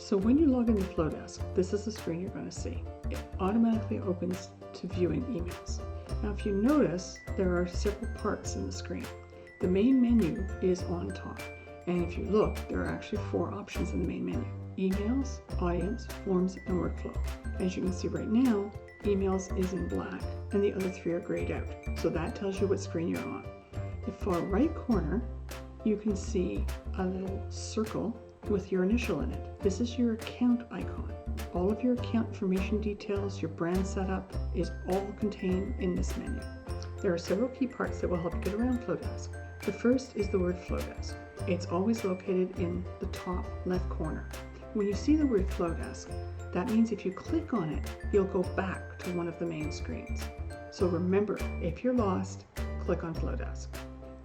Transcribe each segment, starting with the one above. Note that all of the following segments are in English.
So when you log into Flodesk, this is the screen you're going to see. It automatically opens to viewing emails. Now if you notice, there are several parts in the screen. The main menu is on top, and if you look, there are actually 4 options in the main menu: emails, audience, forms, and workflow. As you can see right now, emails is in black and the other 3 are grayed out, so that tells you what screen you're on. The far right corner, you can see a little circle with your initial in it. This is your account icon. All of your account information details, your brand setup is all contained in this menu. There are several key parts that will help you get around Flodesk. The first is the word Flodesk. It's always located in the top left corner. When you see the word Flodesk, that means if you click on it, you'll go back to one of the main screens. So remember, if you're lost, click on Flodesk.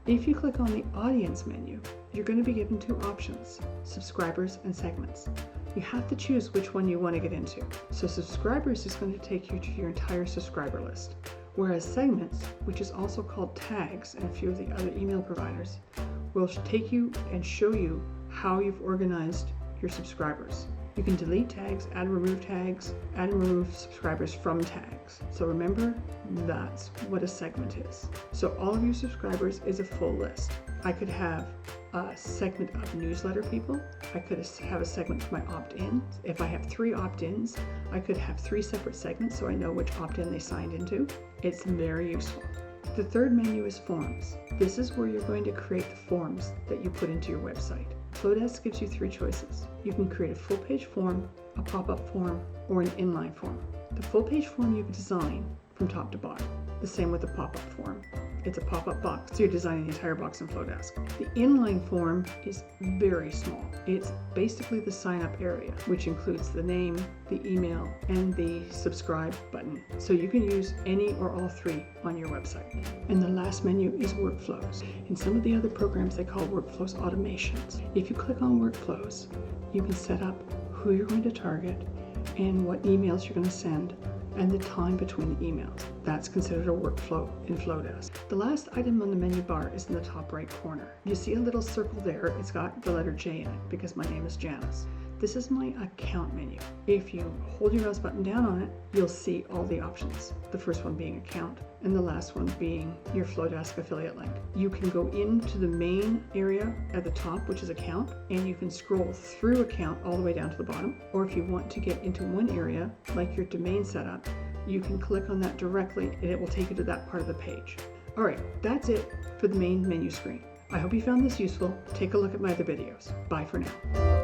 If you click on the audience menu, you're going to be given 2 options: subscribers and segments. You have to choose which one you want to get into. So subscribers is going to take you to your entire subscriber list, whereas segments, which is also called tags and a few of the other email providers, will take you and show you how you've organized your subscribers. You can delete tags, add and remove subscribers from tags. So remember, that's what a segment is. So all of your subscribers is a full list. I could have a segment of newsletter people. I could have a segment for my opt-ins. If I have 3 opt-ins, I could have 3 separate segments so I know which opt-in they signed into. It's very useful. The third menu is forms. This is where you're going to create the forms that you put into your website. Flodesk gives you 3 choices. You can create a full page form, a pop-up form, or an inline form. The full page form you can design from top to bottom. The same with the pop-up form. It's a pop-up box, so you're designing the entire box in Flodesk. The inline form is very small. It's basically the sign-up area, which includes the name, the email, and the subscribe button. So you can use any or all 3 on your website. And the last menu is workflows. In some of the other programs, they call workflows automations. If you click on workflows, you can set up who you're going to target and what emails you're going to send, and the time between the emails. That's considered a workflow in Flodesk. The last item on the menu bar is in the top right corner. You see a little circle there. It's got the letter J in it because my name is Janice. This is my account menu. If you hold your mouse button down on it, you'll see all the options. The first one being account and the last one being your Flodesk affiliate link. You can go into the main area at the top, which is account, and you can scroll through account all the way down to the bottom. Or if you want to get into one area, like your domain setup, you can click on that directly and it will take you to that part of the page. All right, that's it for the main menu screen. I hope you found this useful. Take a look at my other videos. Bye for now.